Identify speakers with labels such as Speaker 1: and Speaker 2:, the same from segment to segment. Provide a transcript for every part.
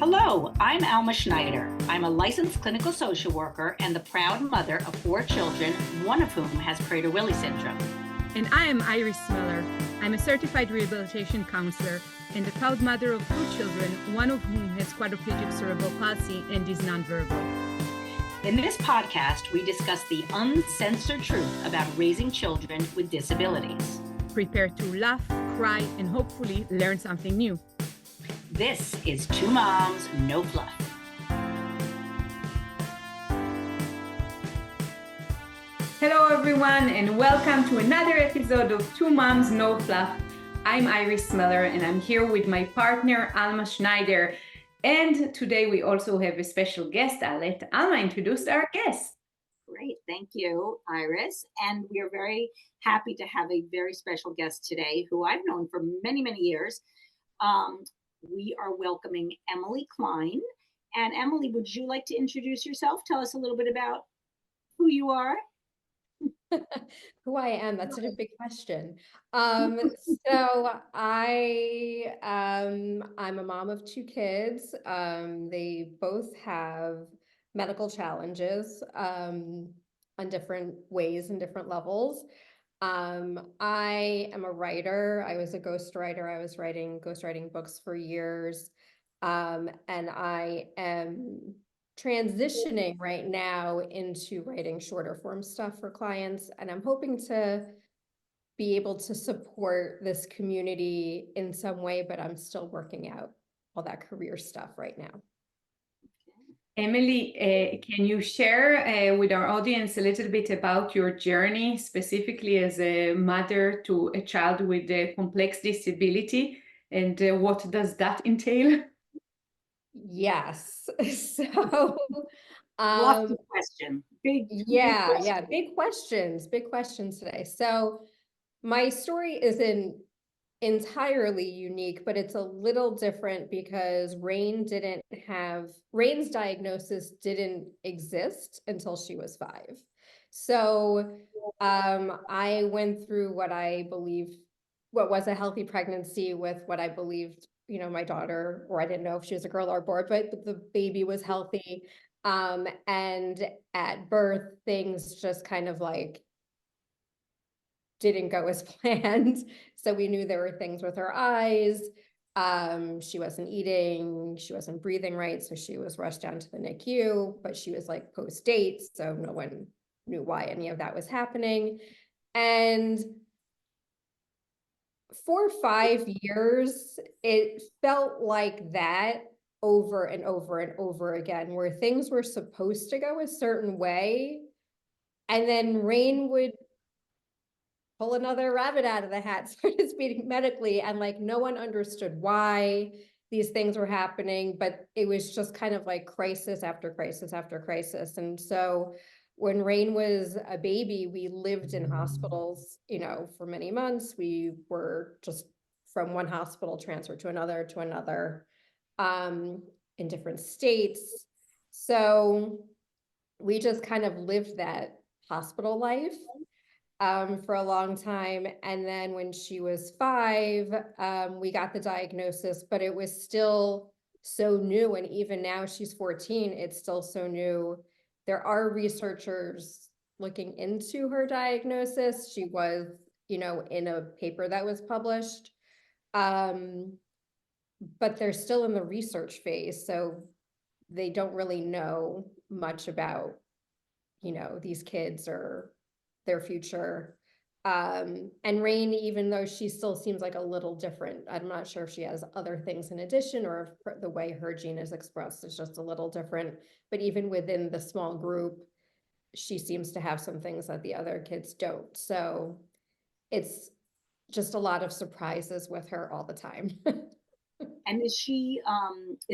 Speaker 1: Hello, I'm Alma Schneider. I'm a licensed clinical social worker and the proud mother of 4 children, one of whom has Prader-Willi syndrome.
Speaker 2: And I am Iris Miller. I'm a certified rehabilitation counselor and the proud mother of 2 children, one of whom has quadriplegic cerebral palsy and is nonverbal.
Speaker 1: In this podcast, we discuss the uncensored truth about raising children with disabilities.
Speaker 2: Prepare to laugh, cry, and hopefully learn something new.
Speaker 1: This is Two Moms, No Fluff.
Speaker 3: Hello everyone and welcome to another episode of Two Moms, No Fluff. I'm Iris Miller and I'm here with my partner Alma Schneider. And today we also have a special guest. I'll let Alma introduce our guest.
Speaker 1: Great, thank you, Iris. And we are very happy to have a very special guest today who I've known for many, many years. We are welcoming Emily Klein. And Emily, would you like to introduce yourself? Tell us a little bit about who you are.
Speaker 4: Who I am, that's such a big question. So I'm a mom of 2 kids. They both have medical challenges on different ways and different levels. I am a writer. I was a ghostwriter. I was ghostwriting books for years. And I am transitioning right now into writing shorter form stuff for clients. And I'm hoping to be able to support this community in some way, but I'm still working out all that career stuff right now.
Speaker 3: Emily, can you share with our audience a little bit about your journey, specifically as a mother to a child with a complex disability, and what does that entail?
Speaker 4: Yes. So,
Speaker 1: Lots of question. Big
Speaker 4: questions today. So my story isn't entirely unique, but it's a little different because Rain's diagnosis didn't exist until she was 5. So I went through what was a healthy pregnancy with what I believed, my daughter, or I didn't know if she was a girl or a boy, but the baby was healthy. And at birth, things just kind of like didn't go as planned. So we knew there were things with her eyes. She wasn't eating, she wasn't breathing right. So she was rushed down to the NICU, but she was like post-date. So no one knew why any of that was happening. And for 5 years, it felt like that over and over and over again, where things were supposed to go a certain way. And then Rain would pull another rabbit out of the hat, so to speak, medically, and like no one understood why these things were happening, but it was just kind of like crisis after crisis after crisis. And so when Rain was a baby, we lived in hospitals, for many months. We were just from one hospital transferred to another, in different states. So we just kind of lived that hospital life for a long time. And then when she was 5, we got the diagnosis, but it was still so new. And even now she's 14, it's still so new. There are researchers looking into her diagnosis. She was, in a paper that was published, but they're still in the research phase. So they don't really know much about, these kids or their future. And Rain, even though she still seems like a little different, I'm not sure if she has other things in addition or if the way her gene is expressed is just a little different. But even within the small group, she seems to have some things that the other kids don't. So it's just a lot of surprises with her all the time.
Speaker 1: And is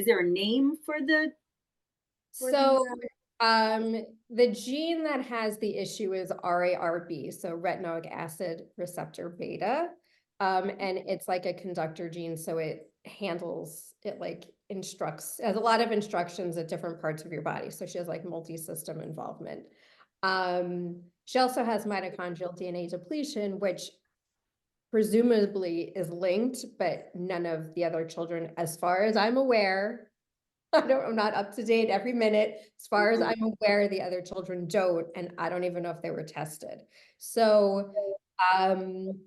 Speaker 1: there a name for the?
Speaker 4: The gene that has the issue is RARB, so retinoic acid receptor beta. And it's like a conductor gene, so it has a lot of instructions at different parts of your body. So she has like multi-system involvement. She also has mitochondrial DNA depletion, which presumably is linked, but none of the other children, as far as I'm aware, I'm not up to date every minute. As far as
Speaker 1: Mhm.
Speaker 4: I'm aware, the other children don't, and I don't even know if they were tested. So, um,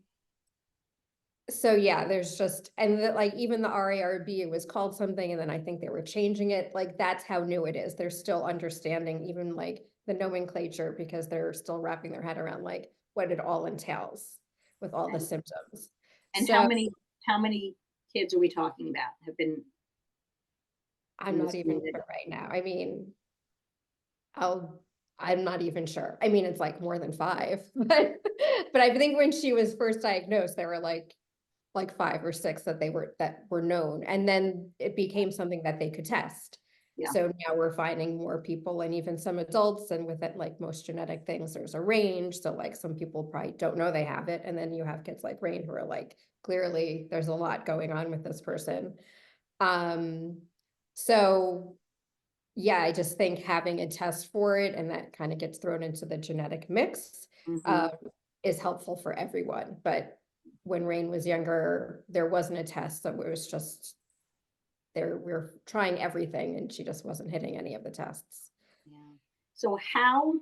Speaker 4: so yeah, there's just, and like even the RARB, it was called something, and then I think they were changing it. Like that's how new it is. They're still understanding even like the nomenclature because they're still wrapping their head around like what it all entails with all the
Speaker 1: And,
Speaker 4: symptoms.
Speaker 1: and
Speaker 4: So
Speaker 1: how many kids are we talking about have been
Speaker 4: I'm
Speaker 1: in
Speaker 4: not
Speaker 1: this
Speaker 4: even
Speaker 1: community?
Speaker 4: sure right now. I mean, I'll I'm not even sure. I mean, it's like more than five, but I think when she was first diagnosed, there were like five or six that were known, and then it became something that they could test.
Speaker 1: Yeah.
Speaker 4: So now we're finding more people and even some adults, and with it, like most genetic things, there's a range. So like some people probably don't know they have it, and then you have kids like Rain who are like, clearly there's a lot going on with this person. Um, so yeah, I just think having a test for it, and that kind of gets thrown into the genetic mix,
Speaker 1: Hmm.
Speaker 4: um, is helpful for everyone. But when Rain was younger, there wasn't a test, so it was just there. We were trying everything, and she just wasn't hitting any of the tests.
Speaker 1: Yeah. So how,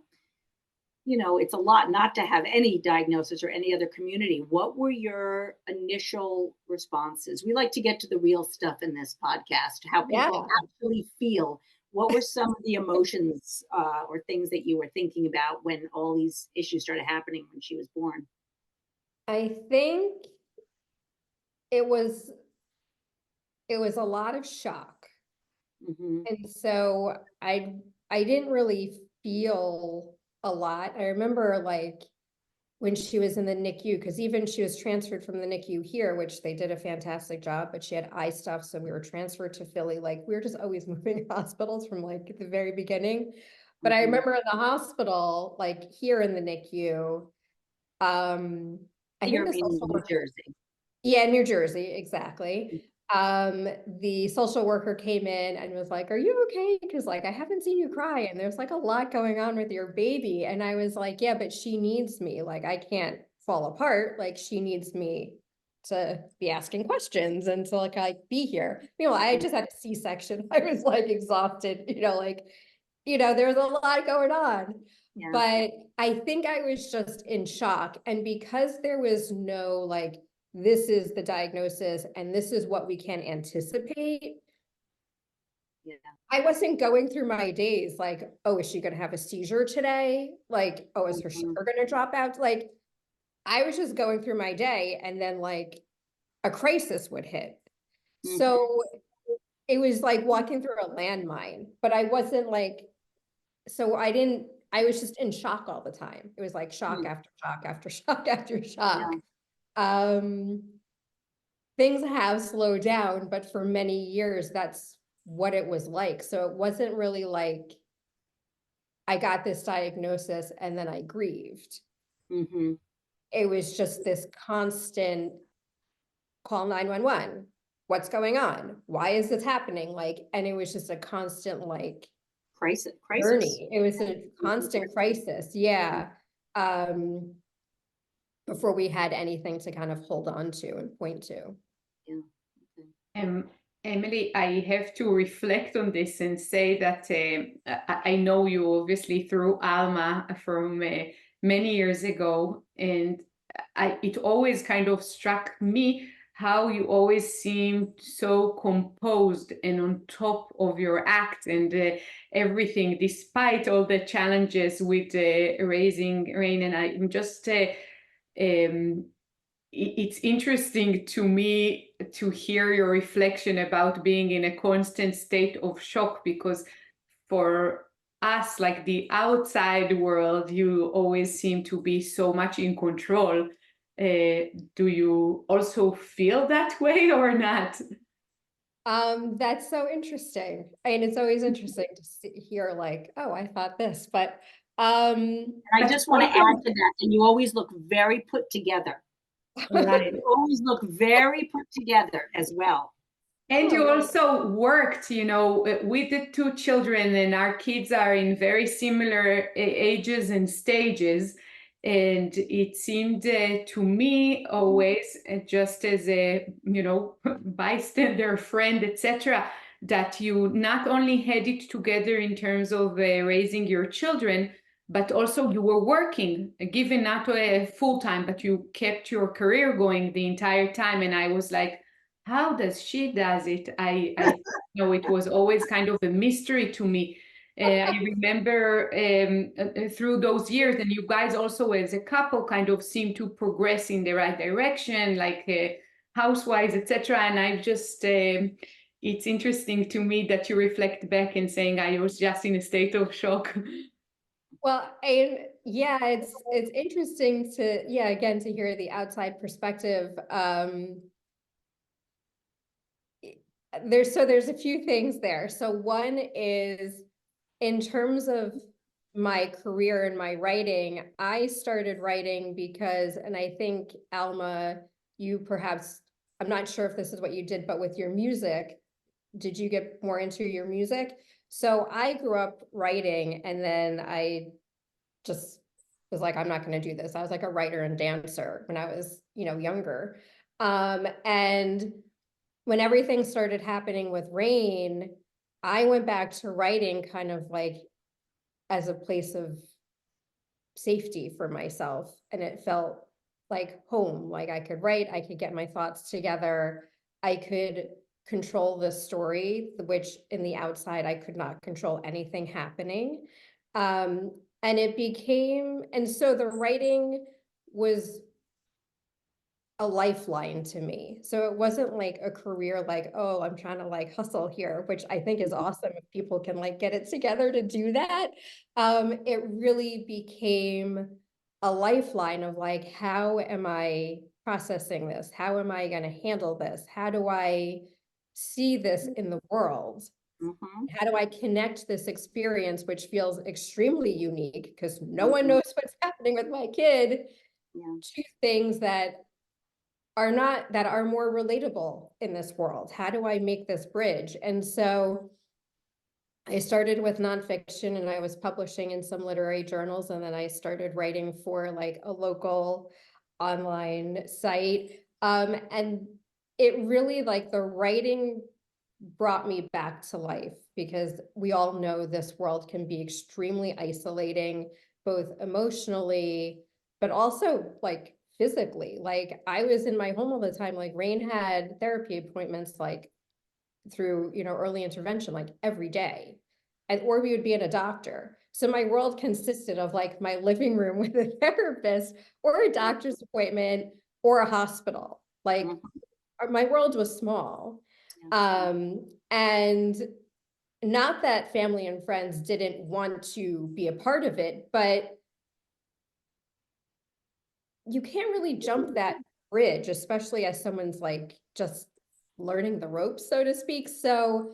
Speaker 1: it's a lot not to have any diagnosis or any other community. What were your initial responses? We like to get to the real stuff in this podcast, how
Speaker 4: Yeah,
Speaker 1: people actually feel. What were some of the emotions or things that you were thinking about when all these issues started happening when she was born?
Speaker 4: I think it was it was a lot of shock,
Speaker 1: Hmm.
Speaker 4: and so I didn't really feel a lot. I remember like when she was in the NICU, because even she was transferred from the NICU here, which they did a fantastic job, but she had eye stuff. So we were transferred to Philly. Like we were just always moving hospitals from like the very beginning. But I
Speaker 1: Hmm.
Speaker 4: remember in the hospital, like here in the NICU, I think
Speaker 1: You're
Speaker 4: the
Speaker 1: in
Speaker 4: social
Speaker 1: New
Speaker 4: worker,
Speaker 1: Jersey.
Speaker 4: yeah, New Jersey, exactly. The social worker came in and was like, "Are you okay? Because like I haven't seen you cry, and there's like a lot going on with your baby." And I was like, "Yeah, but she needs me. Like I can't fall apart. Like she needs me to be asking questions and to like be here." I just had a C-section. I was like exhausted, there was a lot going on.
Speaker 1: Yeah.
Speaker 4: But I think I was just in shock. And because there was no like, this is the diagnosis and this is what we can anticipate,
Speaker 1: Yeah.
Speaker 4: I wasn't going through my days like, oh, is she going to have a seizure today? Like, oh, is her
Speaker 1: Hmm.
Speaker 4: sugar going to drop out? Like, I was just going through my day, and then like a crisis would hit.
Speaker 1: Hmm.
Speaker 4: So it was like walking through a landmine, but I wasn't like, so I was just in shock all the time. It was like shock after shock after shock after shock.
Speaker 1: Yeah.
Speaker 4: Um, Things have slowed down, but for many years, that's what it was like. So it wasn't really like I got this diagnosis and then I grieved.
Speaker 1: Hmm.
Speaker 4: It was just this constant call 911. What's going on? Why is this happening? Like, and it was just a constant like
Speaker 1: Crisis.
Speaker 4: journey. It was a constant crisis. Yeah. Um, before we had anything to kind of hold on to and point to.
Speaker 1: Yeah. Okay.
Speaker 3: Emily, I have to reflect on this and say that I know you obviously through Alma from many years ago, and it always kind of struck me how you always seemed so composed and on top of your act and everything, despite all the challenges with raising Rain. And I'm just it's interesting to me to hear your reflection about being in a constant state of shock, because for us, like the outside world, you always seem to be so much in control. Do you also feel that way or not?
Speaker 4: That's so interesting. And it's always interesting to hear like, oh, I thought this, but
Speaker 1: And I
Speaker 3: But
Speaker 1: just want to add
Speaker 3: also,
Speaker 1: to that, and you always look very put together.
Speaker 3: right.
Speaker 1: You always look very put together as well.
Speaker 3: And
Speaker 4: oh,
Speaker 3: you
Speaker 4: well,
Speaker 3: also worked, with the two children, and our kids are in very similar ages and stages. And it seemed to me always, just as a, bystander, friend, etc., that you not only had it together in terms of raising your children, but also you were working, given not a full time, but you kept your career going the entire time. And I was like, how does she does it? I know it was always kind of a mystery to me. I remember through those years, and you guys also as a couple kind of seem to progress in the right direction, like housewives, etc. And I just, it's interesting to me that you reflect back and saying I was just in a state of shock.
Speaker 4: Well, yeah, it's interesting to, yeah, again, to hear the outside perspective. There's a few things there. So one is in terms of my career and my writing, I started writing because, and I think Alma, you perhaps, I'm not sure if this is what you did, but with your music, did you get more into your music? So I grew up writing, and then I just was like, I'm not going to do this. I was like a writer and dancer when I was, younger. And when everything started happening with Rain, I went back to writing kind of like as a place of safety for myself. And it felt like home. Like I could write, I could get my thoughts together, I could control the story, which in the outside, I could not control anything happening. And it became, and so the writing was a lifeline to me. So it wasn't like a career like, oh, I'm trying to like hustle here, which I think is awesome if people can like get it together to do that. It really became a lifeline of like, how am I processing this? How am I going to handle this? How do I see this in the world?
Speaker 1: Mm-hmm.
Speaker 4: How do I connect this experience, which feels extremely unique because no one
Speaker 1: Mm-hmm.
Speaker 4: knows what's happening with my kid,
Speaker 1: Yeah.
Speaker 4: to things that are not, that are more relatable in this world? How do I make this bridge? And so I started with nonfiction, and I was publishing in some literary journals, and then I started writing for like a local online site. And it really, like, the writing brought me back to life, because we all know this world can be extremely isolating, both emotionally, but also like physically. Like I was in my home all the time. Like Rain had therapy appointments like through, early intervention, like every day. And or we would be at a doctor. So my world consisted of like my living room with a therapist, or a doctor's appointment, or a hospital. Like my world was small. And not that family and friends didn't want to be a part of it, but you can't really jump that bridge, especially as someone's like just learning the ropes, so to speak. So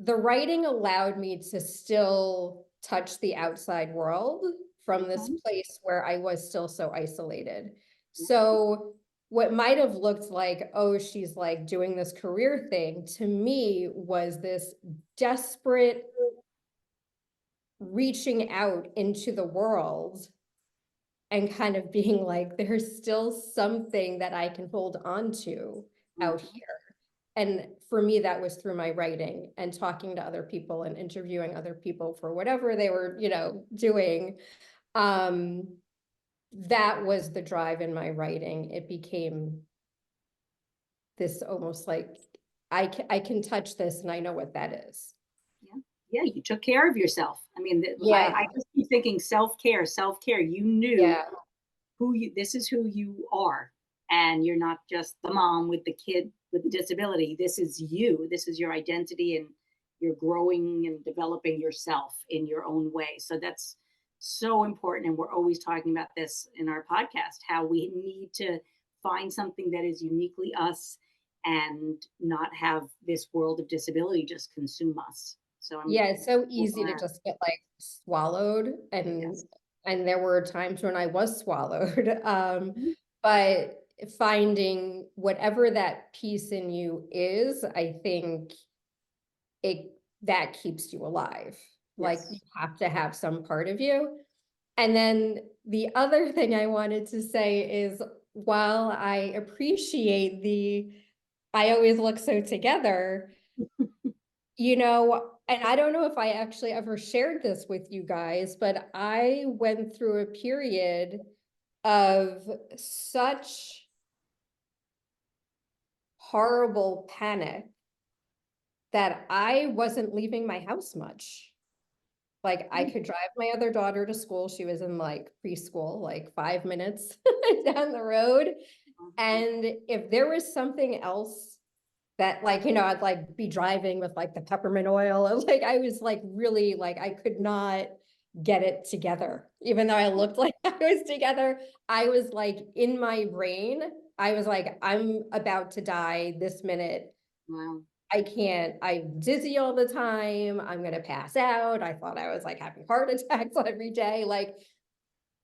Speaker 4: the writing allowed me to still touch the outside world from this place where I was still so isolated. So what might have looked like, oh, she's like doing this career thing, to me was this desperate reaching out into the world and kind of being like, there's still something that I can hold on to out here. And for me, that was through my writing and talking to other people and interviewing other people for whatever they were, doing. That was the drive in my writing. It became this almost like, I can touch this and I know what that is.
Speaker 1: Yeah. Yeah, you took care of yourself. I mean,
Speaker 4: Yeah.
Speaker 1: I just keep thinking self-care, self-care. You knew
Speaker 4: Yeah.
Speaker 1: this is who you are. And you're not just the mom with the kid with the disability. This is you. This is your identity, and you're growing and developing yourself in your own way. So that's so important. And we're always talking about this in our podcast, how we need to find something that is uniquely us and not have this world of disability just consume us. So
Speaker 4: Yeah, it's so
Speaker 1: so
Speaker 4: easy to
Speaker 1: glad.
Speaker 4: just get like swallowed,
Speaker 1: Yes.
Speaker 4: and there were times when I was swallowed.
Speaker 1: Mhm.
Speaker 4: But finding whatever that piece in you is, I think it that keeps you alive. Like you
Speaker 1: Yes.
Speaker 4: have to have some part of you. And then the other thing I wanted to say is, while I appreciate I always look so together, You know, and I don't know if I actually ever shared this with you guys, but I went through a period of such horrible panic that I wasn't leaving my house much. Like I could drive my other daughter to school. She was in like preschool, like 5 minutes down the road. And if there was something else that like, I'd like be driving with like the peppermint oil and like I was like really like I could not get it together. Even though I looked like I was together, I was like in my brain, I was like, I'm about to die this minute.
Speaker 1: Wow.
Speaker 4: I can't, I'm dizzy all the time. I'm going to pass out. I thought I was like having heart attacks every day. Like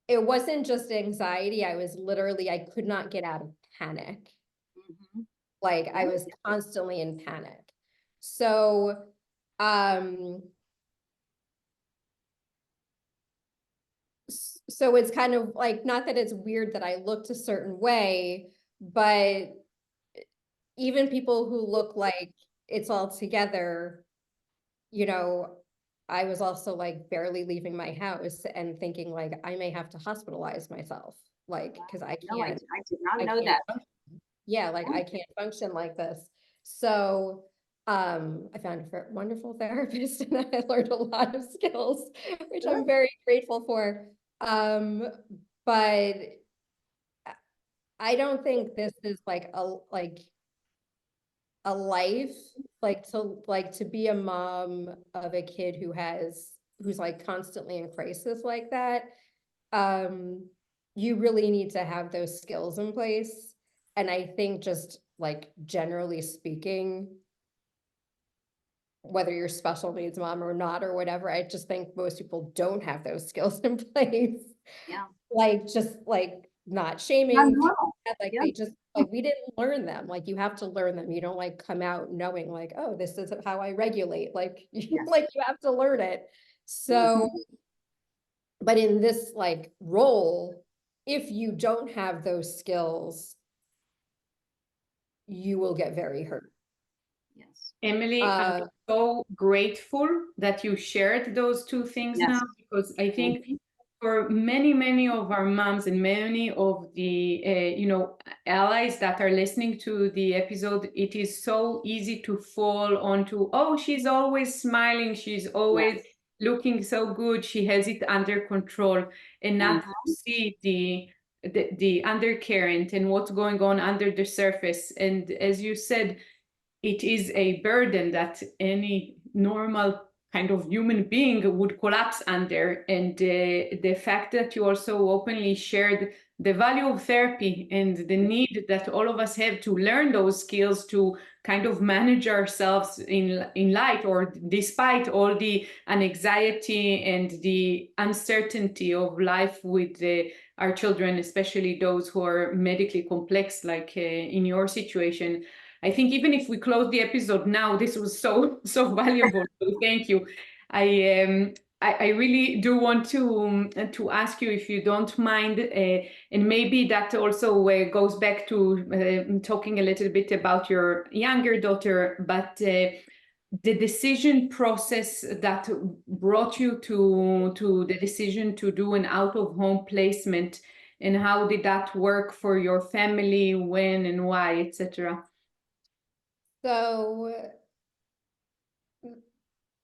Speaker 4: it wasn't just anxiety. I was literally, I could not get out of panic.
Speaker 1: Mhm.
Speaker 4: Like I was constantly in panic. So, um, so it's kind of like, not that it's weird that I looked a certain way, but even people who look like it's all together, you know, I was also like barely leaving my house and thinking like I may have to hospitalize myself, like because
Speaker 1: No, I did not
Speaker 4: I
Speaker 1: know
Speaker 4: can't
Speaker 1: that.
Speaker 4: function. Yeah, like I can't function like this. So I found a wonderful therapist and I learned a lot of skills, which
Speaker 1: Good.
Speaker 4: I'm very grateful for. But I don't think this is like a life like to be a mom of a kid who's like constantly in crisis like that. um you really need to have those skills in place, and I think just like generally speaking, whether you're special needs mom or not or whatever, I just think most people don't have those skills in place.
Speaker 1: Yeah.
Speaker 4: Like just like not
Speaker 1: Not
Speaker 4: shaming people,
Speaker 1: normal.
Speaker 4: like
Speaker 1: Yeah.
Speaker 4: they just like we didn't learn them. Like you have to learn them. You don't like come out knowing like, oh, this is how I regulate. Like
Speaker 1: Yes.
Speaker 4: like you have to learn it. So,
Speaker 1: Mhm.
Speaker 4: but in this like role, if you don't have those skills, you will get very hurt.
Speaker 1: Yes.
Speaker 3: Emily, I'm
Speaker 4: Uh,
Speaker 3: so grateful that you shared those two things
Speaker 1: Yes.
Speaker 3: now, because I think
Speaker 1: Mhm.
Speaker 3: for many, many of our moms and many of the, allies that are listening to the episode, it is so easy to fall onto, oh, she's always smiling, she's always
Speaker 1: Yes.
Speaker 3: looking so good, she has it under control, and not
Speaker 1: Mhm.
Speaker 3: see the undercurrent and what's going on under the surface. And as you said, it is a burden that any normal kind of human being would collapse under. And the fact that you also openly shared the value of therapy and the need that all of us have to learn those skills to kind of manage ourselves in light or despite all the anxiety and the uncertainty of life with our children, especially those who are medically complex, like in your situation. I think even if we close the episode now, this was so so valuable. So thank you. I um I really do want to ask you if you don't mind, and maybe that also goes back to talking a little bit about your younger daughter, but the decision process that brought you to the decision to do an out of home placement, and how did that work for your family, when and why, etc.
Speaker 4: so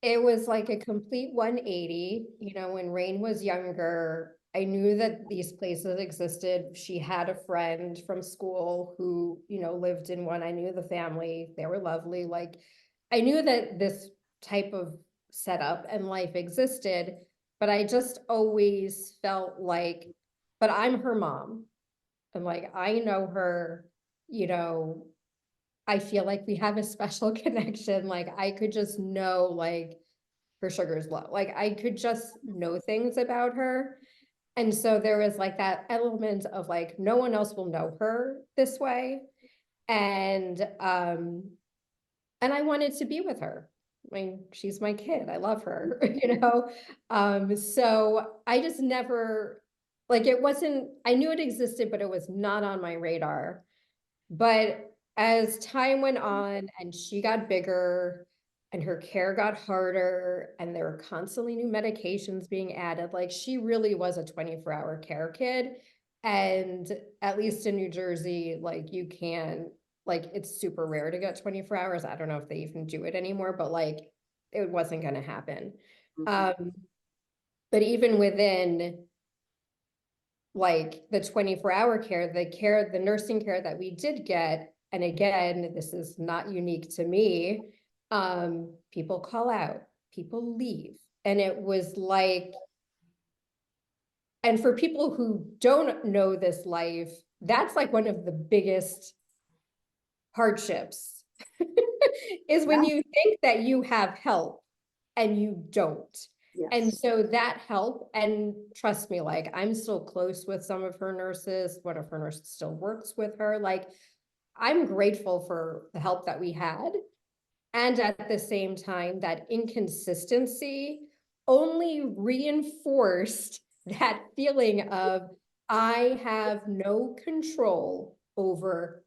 Speaker 4: it was like a complete 180. When Rain was younger, I knew that these places existed. She had a friend from school who, lived in one. I knew the family. They were lovely. Like I knew that this type of setup and life existed, but I just always felt like, but I'm her mom. And like I know her, you know, I feel like we have a special connection. Like I could just know like her sugar's low. Like I could just know things about her. And so there was like that element of like no one else will know her this way. And and I wanted to be with her. I mean, she's my kid. I love her, So I just never like it wasn't, I knew it existed, but it was not on my radar. But as time went on and she got bigger, and her care got harder, and there were constantly new medications being added. Like, she really was a 24-hour care kid. And at least in New Jersey, like, you can, like, it's super rare to get 24 hours. I don't know if they even do it anymore, but like, it wasn't going to happen.
Speaker 1: Mhm.
Speaker 4: But even within like the 24-hour care, the nursing care that we did get, and again, this is not unique to me, people call out, people leave. And it was like, and for people who don't know this life, that's like one of the biggest hardships is when
Speaker 1: Yeah.
Speaker 4: you think that you have help and you don't. And
Speaker 1: Yes.
Speaker 4: so that help, and trust me, like, I'm still close with some of her nurses. One of her nurses still works with her. Like, I'm grateful for the help that we had. And at the same time, that inconsistency only reinforced that feeling of I have no control over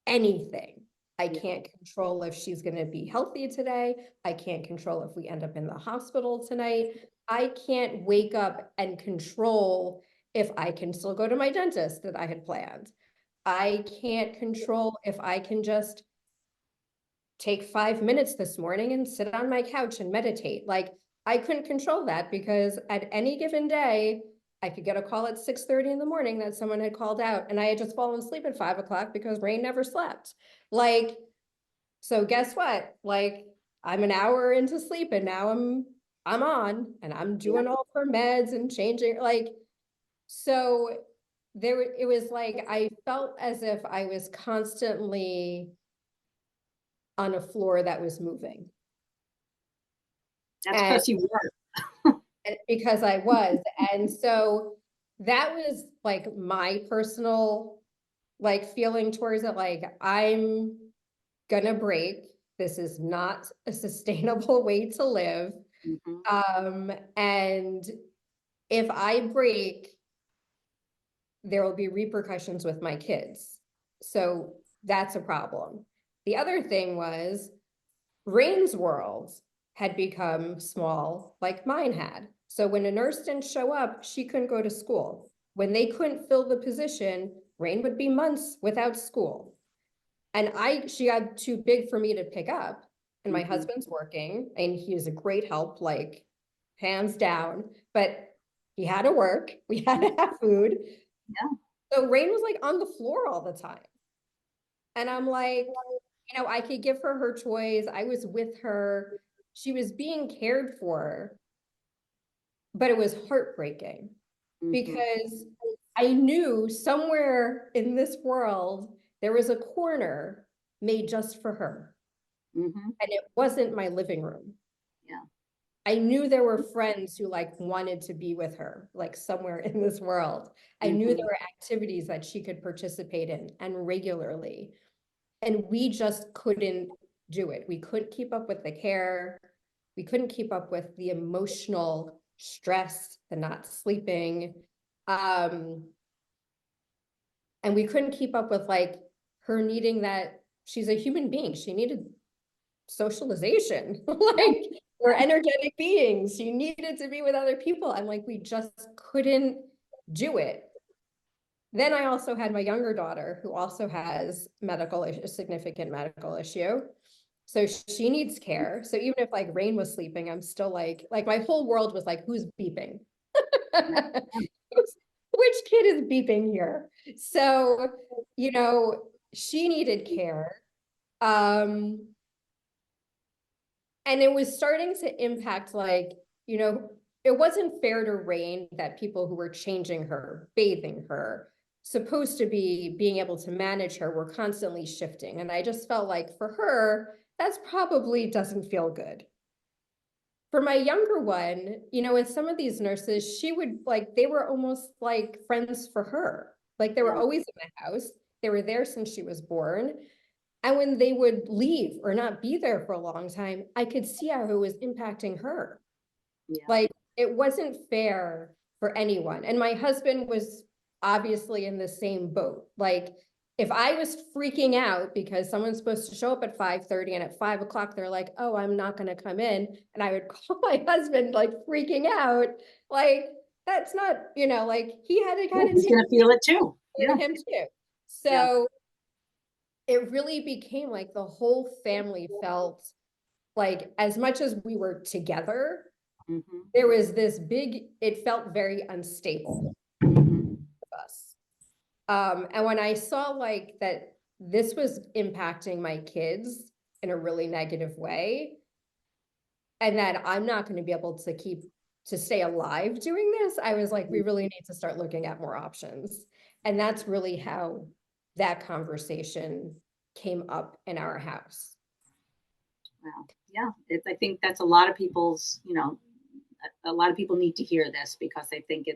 Speaker 4: anything. I
Speaker 1: Yeah.
Speaker 4: can't control if she's going to be healthy today. I can't control if we end up in the hospital tonight. I can't wake up and control if I can still go to my dentist that I had planned. I can't control if I can just take 5 minutes this morning and sit on my couch and meditate. Like, I couldn't control that because at any given day, I could get a call at 6:30 in the morning that someone had called out, and I had just fallen asleep at 5 o'clock because Rain never slept. Like, so guess what? Like, I'm an hour into sleep and now I'm on and I'm
Speaker 1: Yeah.
Speaker 4: doing all her meds and changing, like, so it was like I felt as if I was constantly on a floor that was moving.
Speaker 1: That's
Speaker 4: And
Speaker 1: because you were.
Speaker 4: because I was. And so that was like my personal like feeling towards it. Like, I'm gonna break. This is not a sustainable way to live.
Speaker 1: Mhm.
Speaker 4: And if I break, there will be repercussions with my kids. So that's a problem. The other thing was Rain's world had become small, like mine had. So when a nurse didn't show up, she couldn't go to school. When they couldn't fill the position, Rain would be months without school. And she got too big for me to pick up. And my
Speaker 1: Mhm.
Speaker 4: husband's working, and he is a great help, like hands down. But he had to work. We had to have food.
Speaker 1: Yeah.
Speaker 4: So Rain was like on the floor all the time. And I'm like, I could give her her toys. I was with her. She was being cared for, but it was heartbreaking
Speaker 1: Mhm.
Speaker 4: because I knew somewhere in this world there was a corner made just for her.
Speaker 1: Mhm.
Speaker 4: And it wasn't my living room.
Speaker 1: Yeah.
Speaker 4: I knew there were friends who like wanted to be with her, like somewhere in this world. I knew there
Speaker 1: Mhm.
Speaker 4: were activities that she could participate in and regularly. And we just couldn't do it. We couldn't keep up with the care. We couldn't keep up with the emotional stress, the not sleeping. Um, and we couldn't keep up with like her needing that she's a human being. She needed socialization.
Speaker 1: Yeah.
Speaker 4: Like, we're
Speaker 1: Yeah.
Speaker 4: energetic beings. She needed to be with other people. And like, we just couldn't do it. Then I also had my younger daughter who also has a significant medical issue. So she needs care. So even if like Rain was sleeping, I'm still like my whole world was like, who's beeping?
Speaker 1: Yeah. Yeah.
Speaker 4: Which kid is beeping here? So, she needed care. Um, and it was starting to impact it wasn't fair to Rain that people who were changing her, bathing her, supposed to be being able to manage her were constantly shifting. And I just felt like for her, that's probably doesn't feel good. For my younger one, with some of these nurses, she would like, they were almost like friends for her. Like, they were
Speaker 1: Yeah.
Speaker 4: always in the house. They were there since she was born. And when they would leave or not be there for a long time, I could see how it was impacting her.
Speaker 1: Yeah.
Speaker 4: Like, it wasn't fair for anyone. And my husband was obviously in the same boat. Like, if I was freaking out because someone's supposed to show up at 5:30 and at 5 o'clock they're like, oh, I'm not going to come in. And I would call my husband like freaking out. Like, that's not, like he had to kind of
Speaker 1: He's
Speaker 4: take
Speaker 1: going to feel it too.
Speaker 4: care
Speaker 1: Yeah.
Speaker 4: of him too.
Speaker 1: Yeah.
Speaker 4: So it really became like the whole family felt like, as much as we were together,
Speaker 1: Hmm.
Speaker 4: there was this big, it felt very unstable
Speaker 1: Hmm.
Speaker 4: for us. And when I saw like that this was impacting my kids in a really negative way, and that I'm not going to be able to stay alive doing this, I was like, we really need to start looking at more options. And that's really how that conversation came up in our house.
Speaker 1: Wow. Yeah. I think that's a lot of people's, a lot of people need to hear this because I think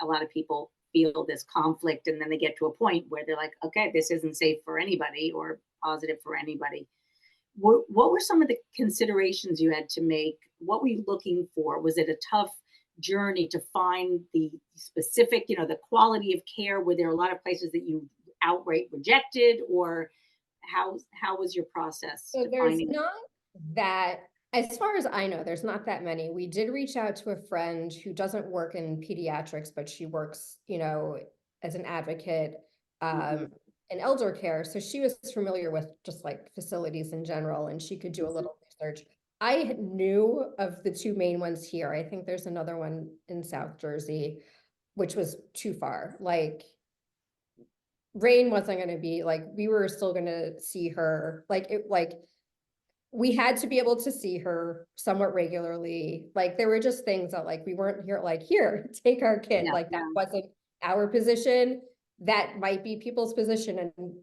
Speaker 1: a lot of people feel this conflict and then they get to a point where they're like, okay, this isn't safe for anybody or positive for anybody. What were some of the considerations you had to make? What were you looking for? Was it a tough journey to find the specific, the quality of care? Were there a lot of places that you outright rejected, or how was your process
Speaker 4: So
Speaker 1: to
Speaker 4: there's
Speaker 1: finding?
Speaker 4: not that, as far as I know, there's not that many. We did reach out to a friend who doesn't work in pediatrics, but she works, as an advocate
Speaker 1: Mhm,
Speaker 4: in elder care. So she was familiar with just like facilities in general, and she could do a
Speaker 1: mhm.
Speaker 4: little research. I knew of the two main ones here. I think there's another one in South Jersey, which was too far. Like, Rain wasn't going to be like, we were still going to see her. We had to be able to see her somewhat regularly. Like, there were just things that like we weren't here, like, here, take our kid.
Speaker 1: Yeah,
Speaker 4: Like, that
Speaker 1: yeah,
Speaker 4: wasn't our position. That might be people's position, and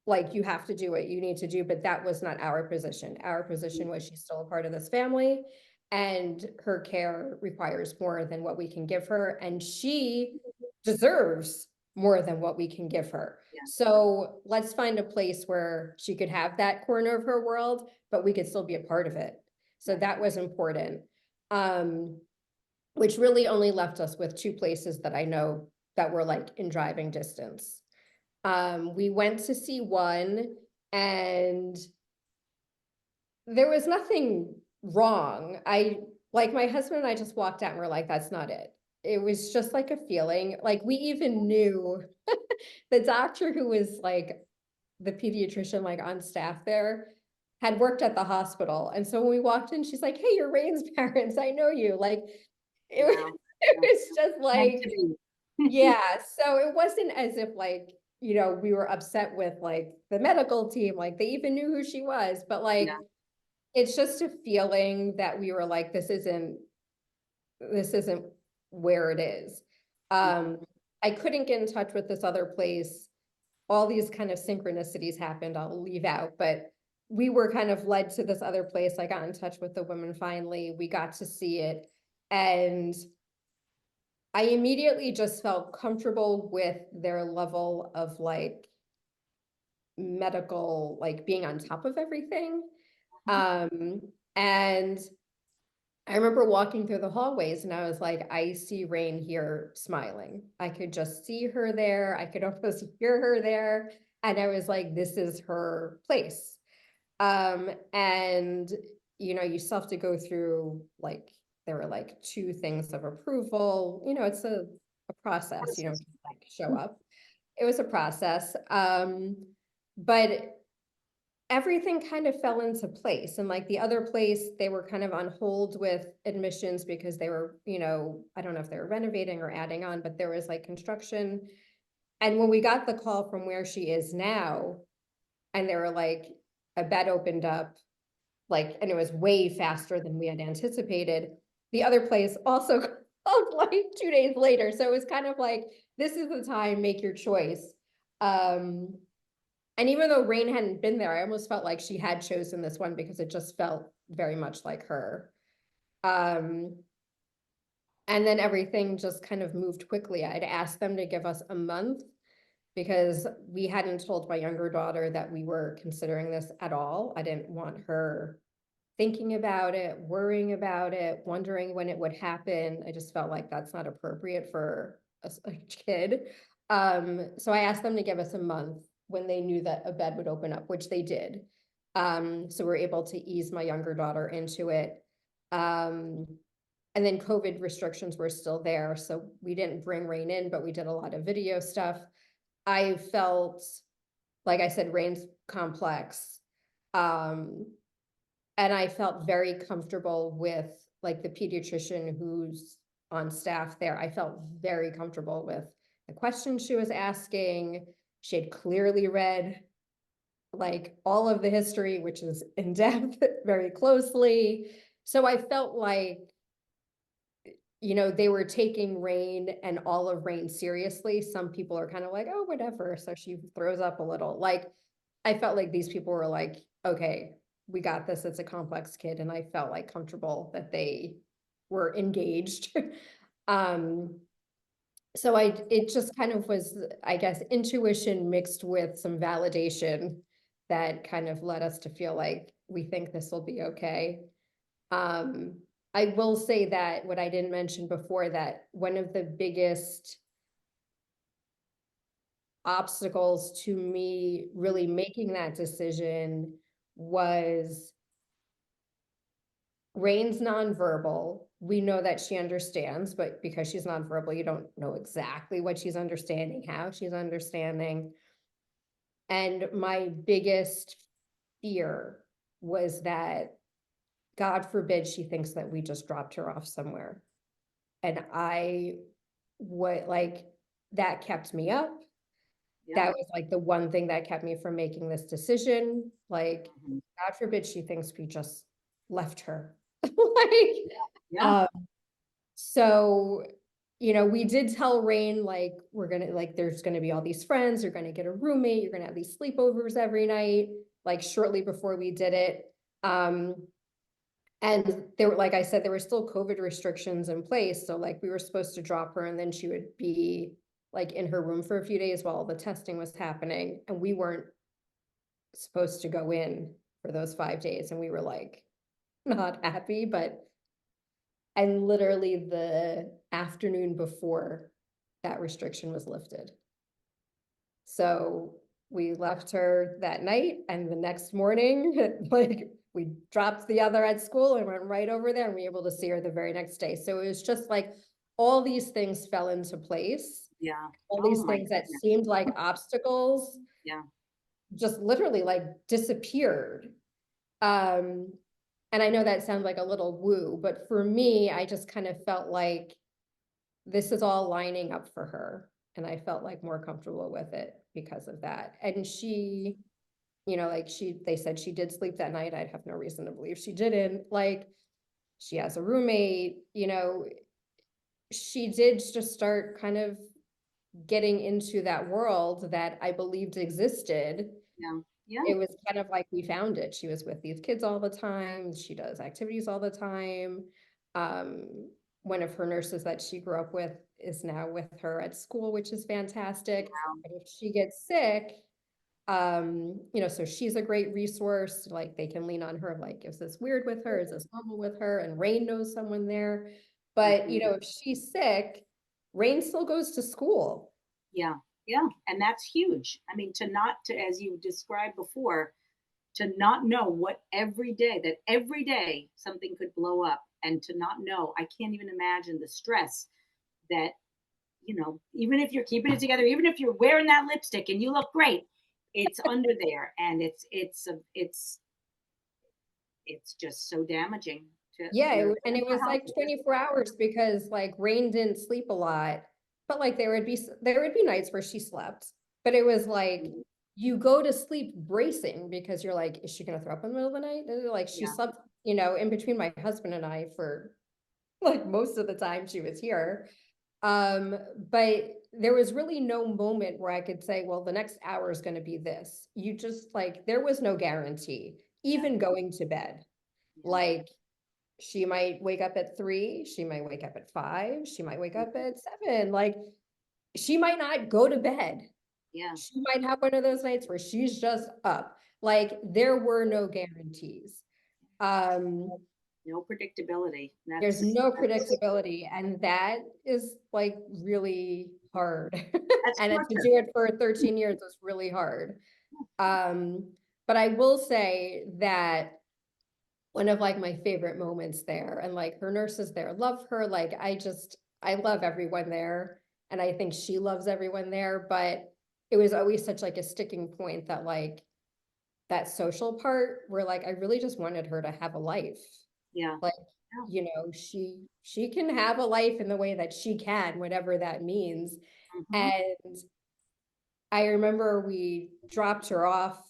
Speaker 4: like, you have to do what you need to do, but that was not our position. Our position was, she's still a part of this family, and her care requires more than what we can give her, and she deserves more than what we can give her.
Speaker 1: yeah,
Speaker 4: So let's find a place where she could have that corner of her world, but we could still be a part of it. So
Speaker 1: right.
Speaker 4: that was important. Um, which really only left us with two places that I know that were like in driving distance. We went to see one, and there was nothing wrong. Like, my husband and I just walked out and we're like, that's not it. It was just like a feeling. Like, we even knew the doctor who was like the pediatrician, like on staff there, had worked at the hospital. And so when we walked in, she's like, hey, you're Rain's parents. I know you. Like,
Speaker 1: Wow.
Speaker 4: it
Speaker 1: Yeah,
Speaker 4: was just
Speaker 1: meant to
Speaker 4: like,
Speaker 1: be.
Speaker 4: yeah, so it wasn't as if like, we were upset with like the medical team, like they even knew who she was, but
Speaker 1: Yeah.
Speaker 4: like, it's just a feeling that we were like, this isn't where it is.
Speaker 1: Mhm.
Speaker 4: Um, I couldn't get in touch with this other place. All these kind of synchronicities happened, I'll leave out, but we were kind of led to this other place. I got in touch with the woman finally, we got to see it, and I immediately just felt comfortable with their level of like medical, like being on top of everything. Um, and I remember walking through the hallways and I was like, I see Rain here smiling. I could just see her there. I could almost hear her there. And I was like, this is her place. And you still have to go through like, there were like two things of approval. It's a process,
Speaker 1: Process.
Speaker 4: just like show up. It was a process. But everything kind of fell into place. And like the other place, they were kind of on hold with admissions because they were, I don't know if they were renovating or adding on, but there was like construction. And when we got the call from where she is now, and they were like, a bed opened up, like, and it was way faster than we had anticipated. The other place also called like 2 days later. So it was kind of like, this is the time, make your choice. Um, and even though Rain hadn't been there, I almost felt like she had chosen this one because it just felt very much like her. Um, and then everything just kind of moved quickly. I'd asked them to give us a month because we hadn't told my younger daughter that we were considering this at all. I didn't want her thinking about it, worrying about it, wondering when it would happen. I just felt like that's not appropriate for a kid. So I asked them to give us a month. when they knew that a bed would open up, which they did. So we're able to ease my younger daughter into it. And then COVID restrictions were still there. So we didn't bring Rain in, but we did a lot of video stuff. I felt, like I said, Rain's complex. And I felt very comfortable with like the pediatrician who's on staff there. I felt very comfortable with the questions she was asking. She had clearly read like all of the history, which is in depth, very closely. So I felt like, you know, they were taking Rain and all of Rain seriously. Some people are kind of like, oh, whatever. So she throws up a little. Like, I felt like these people were like, okay, we got this. It's a complex kid. And I felt like comfortable that they were engaged. um, so it just kind of was, I guess, intuition mixed with some validation that kind of led us to feel like we think this will be okay. Um, I will say that what I didn't mention before, that one of the biggest obstacles to me really making that decision was Rain's nonverbal. We know that she understands, but because she's nonverbal, you don't know exactly what she's understanding, how she's understanding. And my biggest fear was that, God forbid, she thinks that we just dropped her off somewhere. And that kept me up.
Speaker 1: Yeah.
Speaker 4: That was like the one thing that kept me from making this decision. Like,
Speaker 1: Mhm.
Speaker 4: God forbid she thinks we just left her.
Speaker 1: Yeah.
Speaker 4: So, you know, we did tell Rain, like, there's gonna be all these friends, you're gonna get a roommate, you're gonna have these sleepovers every night, like shortly before we did it. And there were, like I said, there were still COVID restrictions in place. So like we were supposed to drop her and then she would be like in her room for a few days while the testing was happening. And we weren't supposed to go in for those 5 days. And we were like not happy, and literally the afternoon before that restriction was lifted. So we left her that night, and the next morning, like we dropped the other at school and went right over there, and we were able to see her the very next day. So it was just like all these things fell into place.
Speaker 1: Yeah.
Speaker 4: All
Speaker 1: Oh
Speaker 4: these
Speaker 1: my
Speaker 4: things that
Speaker 1: goodness.
Speaker 4: seemed like obstacles
Speaker 1: Yeah.
Speaker 4: just literally like disappeared. Um, and I know that sounds like a little woo, but for me, I just kind of felt like this is all lining up for her. And I felt like more comfortable with it because of that. And she, you know, like they said she did sleep that night. I'd have no reason to believe she didn't. Like, she has a roommate, you know, she did just start kind of getting into that world that I believed existed.
Speaker 1: Yeah. Yeah.
Speaker 4: It was kind of like we found it. She was with these kids all the time. She does activities all the time. Um, One of her nurses that she grew up with is now with her at school, which is fantastic.
Speaker 1: Wow.
Speaker 4: But if she gets sick, you know, so she's a great resource. Like they can lean on her. Like, is this weird with her? Is this normal with her? And Rain knows someone there. But you
Speaker 1: Mhm.
Speaker 4: know, if she's sick, Rain still goes to school.
Speaker 1: Yeah. Yeah. And that's huge. I mean, as you described before, to not know what that every day something could blow up, and to not know, I can't even imagine the stress that, even if you're keeping it together, even if you're wearing that lipstick and you look great, it's under there, and it's just so damaging to
Speaker 4: Yeah,
Speaker 1: your
Speaker 4: and it
Speaker 1: mental
Speaker 4: was
Speaker 1: health.
Speaker 4: like 24 hours because like Rain didn't sleep a lot, but like there would be nights where she slept, but it was like you go to sleep bracing because you're like, is she gonna throw up in the middle of the night? And like she
Speaker 1: Yeah.
Speaker 4: slept, you know, in between my husband and I for like most of the time she was here. But there was really no moment where I could say, well, the next hour is going to be this. You just like, there was no guarantee,
Speaker 1: Yeah.
Speaker 4: even going to bed.
Speaker 1: Yeah.
Speaker 4: Like, she might wake up at 3, she might wake up at 5, she might wake up at 7. Like, she might not go to bed.
Speaker 1: Yeah.
Speaker 4: She might have one of those nights where she's just up. Like, there were no guarantees. Um,
Speaker 1: No predictability.
Speaker 4: there's no predictability, and that is like really hard.
Speaker 1: That's
Speaker 4: And to
Speaker 1: torture.
Speaker 4: do it for 13 years was really hard. But I will say that one of like my favorite moments there, and like her nurses there love her. Like I love everyone there. And I think she loves everyone there. But it was always such like a sticking point that like that social part where like I really just wanted her to have a life.
Speaker 1: Yeah.
Speaker 4: Like,
Speaker 1: Yeah.
Speaker 4: you know, she can have a life in the way that she can, whatever that means.
Speaker 1: Mhm.
Speaker 4: And I remember we dropped her off,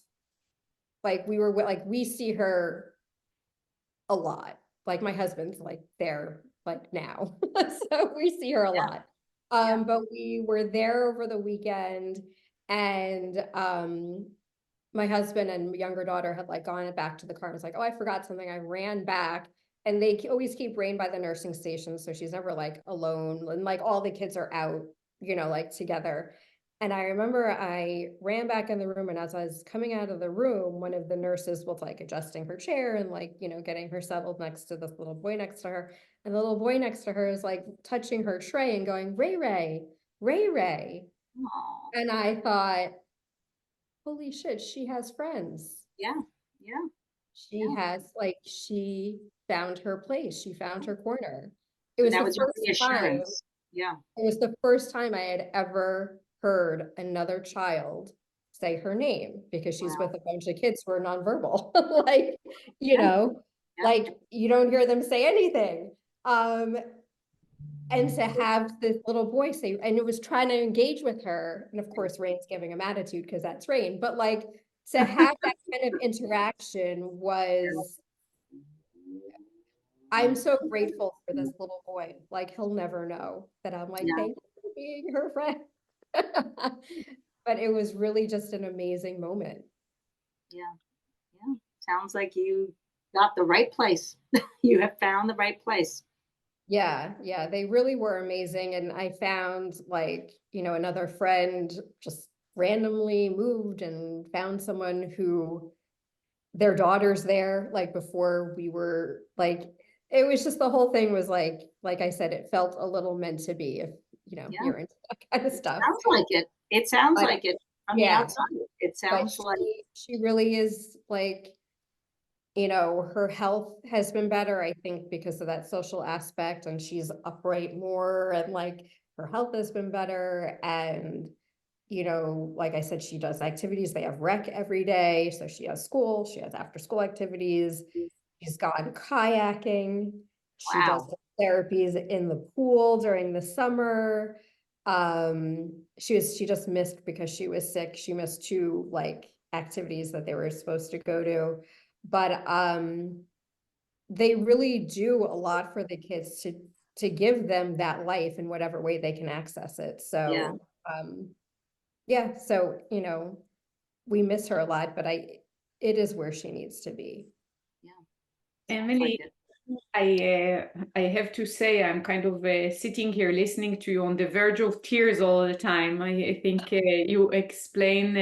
Speaker 4: like we were like we see her a lot. Like my husband's like there like now. So we see her a
Speaker 1: Yeah.
Speaker 4: lot.
Speaker 1: Yeah.
Speaker 4: But we were there over the weekend, and my husband and younger daughter had like gone back to the car and was like, oh, I forgot something. I ran back, and they always keep Rain by the nursing station. So she's never like alone. And like all the kids are out, you know, like together. And I remember I ran back in the room, and as I was coming out of the room, one of the nurses was like adjusting her chair and like, you know, getting her settled next to this little boy next to her. And the little boy next to her is like touching her tray and going, Ray Ray, Ray Ray.
Speaker 1: Aw.
Speaker 4: And I thought, holy shit, she has friends.
Speaker 1: Yeah. Yeah.
Speaker 4: She
Speaker 1: Yeah.
Speaker 4: has like she found her place. She found her corner. It
Speaker 1: And
Speaker 4: was
Speaker 1: that
Speaker 4: the
Speaker 1: was your
Speaker 4: first time,
Speaker 1: reassurance. Yeah.
Speaker 4: it was the first time I had ever heard another child say her name, because she's with
Speaker 1: Wow.
Speaker 4: a bunch of kids who are nonverbal. Like, you
Speaker 1: Yeah.
Speaker 4: know,
Speaker 1: Yeah.
Speaker 4: like you don't hear them say anything. Um, and to have this little boy say, and it was trying to engage with her, and of course Rain's giving him attitude because that's Rain, but like to have that kind of interaction was, I'm so grateful for this little boy. Like he'll never know that I'm like,
Speaker 1: Yeah.
Speaker 4: thank you for being her friend. But it was really just an amazing moment.
Speaker 1: Yeah. Yeah. Sounds like you got the right place. You have found the right place.
Speaker 4: Yeah, yeah, they really were amazing. And I found like, you know, another friend just randomly moved and found someone who their daughter's there, like before we were like, it was just the whole thing was like I said, it felt a little meant to be if, you know,
Speaker 1: Yeah.
Speaker 4: you're into that kind of
Speaker 1: It
Speaker 4: stuff.
Speaker 1: sounds like it. It sounds
Speaker 4: But
Speaker 1: like it from the
Speaker 4: yeah,
Speaker 1: outside. It
Speaker 4: but
Speaker 1: sounds like,
Speaker 4: she really is like, you know, her health has been better, I think, because of that social aspect, and she's upright more, and like her health has been better. And, you know, like I said, she does activities. They have rec every day. So she has school, she has after school activities. She's gone kayaking. She does
Speaker 1: wow.
Speaker 4: therapies in the pool during the summer. She just missed because she was sick. She missed two like activities that they were supposed to go to. But they really do a lot for the kids to give them that life in whatever way they can access it.
Speaker 1: Yeah.
Speaker 4: So yeah, so you know, we miss her a lot, but it is where she needs to be.
Speaker 1: Yeah. Sounds like
Speaker 3: Emily,
Speaker 1: it.
Speaker 3: I have to say I'm kind of sitting here listening to you on the verge of tears all the time. I think you explain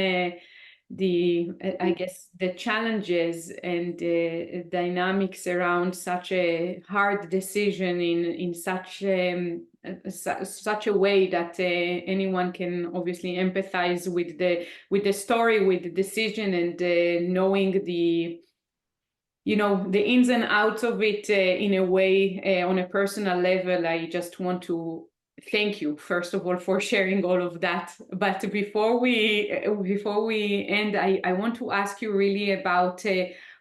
Speaker 3: I guess the challenges and dynamics around such a hard decision in such a way that anyone can obviously empathize with the story, with the decision, and knowing the, you know, the ins and outs of it in a way, on a personal level. I just want to thank you first of all for sharing all of that. But before we end, I want to ask you really about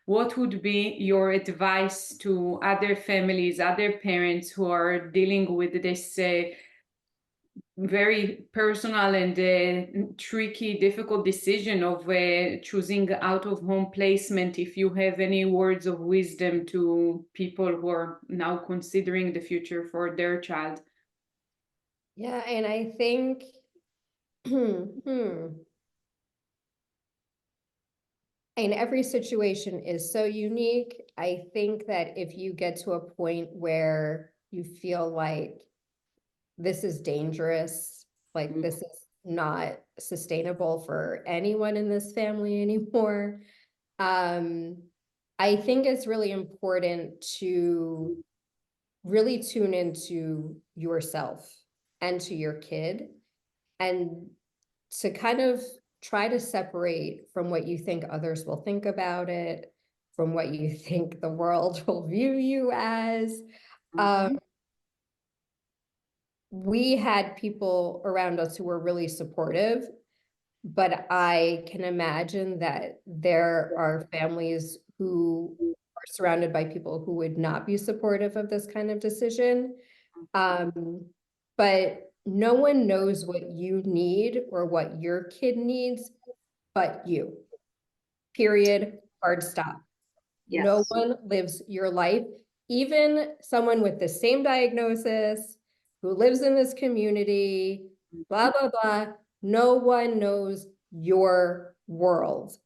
Speaker 3: what would be your advice to other families, other parents who are dealing with this very personal and tricky, difficult decision of choosing out of home placement. If you have any words of wisdom to people who are now considering the future for their child.
Speaker 4: Yeah, and I think and every situation is so unique. I think that if you get to a point where you feel like this is dangerous, like
Speaker 1: Mhm.
Speaker 4: this is not sustainable for anyone in this family anymore, um, I think it's really important to really tune into yourself and to your kid, and to kind of try to separate from what you think others will think about it, from what you think the world will view you as.
Speaker 1: Mhm.
Speaker 4: We had people around us who were really supportive, but I can imagine that there are families who are surrounded by people who would not be supportive of this kind of decision. But no one knows what you need or what your kid needs but you. Period. Hard stop. No
Speaker 1: Yes.
Speaker 4: one lives your life. Even someone with the same diagnosis who lives in this community, blah,
Speaker 1: Mhm.
Speaker 4: blah, blah. No one knows your world.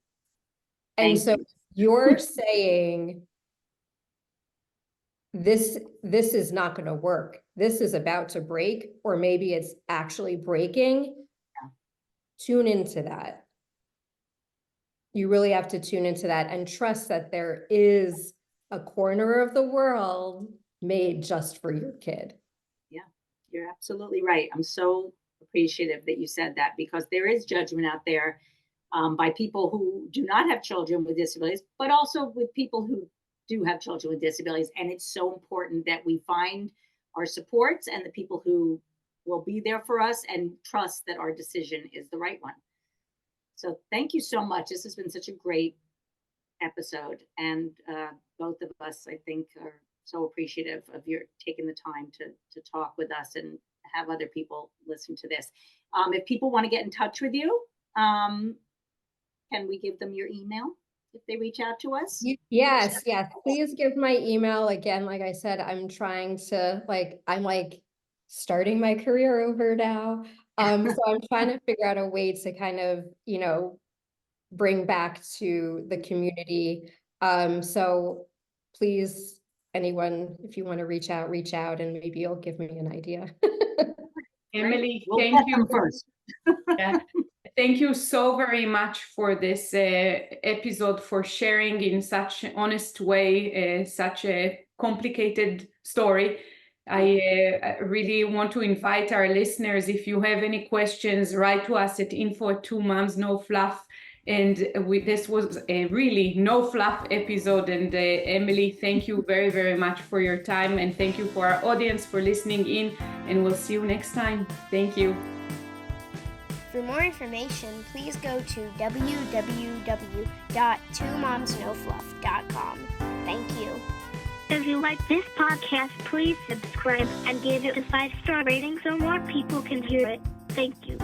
Speaker 4: And
Speaker 1: Thank
Speaker 4: so
Speaker 1: you.
Speaker 4: you're saying this is not going to work. This is about to break, or maybe it's actually breaking.
Speaker 1: Yeah.
Speaker 4: Tune into that. You really have to tune into that and trust that there is a corner of the world made just for your kid.
Speaker 1: Yeah, you're absolutely right. I'm so appreciative that you said that because there is judgment out there by people who do not have children with disabilities, but also with people who do have children with disabilities. And it's so important that we find our supports and the people who will be there for us and trust that our decision is the right one. So thank you so much. This has been such a great episode. And both of us, I think, are so appreciative of your taking the time to talk with us and have other people listen to this. If people want to get in touch with you, can we give them your email if they reach out to us?
Speaker 4: Yes, yes. Please give my email again. Like I said, I'm trying to I'm starting my career over now. So I'm trying to figure out a way to kind of, bring back to the community. So please, anyone, if you want to reach out and maybe you'll give me an idea.
Speaker 3: Emily,
Speaker 1: We'll
Speaker 3: thank
Speaker 1: get
Speaker 3: you.
Speaker 1: them first.
Speaker 3: Yeah. Thank you so very much for this episode, for sharing in such an honest way, such a complicated story. I really want to invite our listeners, if you have any questions, write to us at info@2momsnofluff. And this was a really no fluff episode. And Emily, thank you very, very much for your time. And thank you for our audience for listening in. And we'll see you next time. Thank you.
Speaker 5: For more information, please go to www.twomomsnofluff.com. Thank you.
Speaker 6: If you like this podcast, please subscribe and give it a 5-star rating so more people can hear it. Thank you.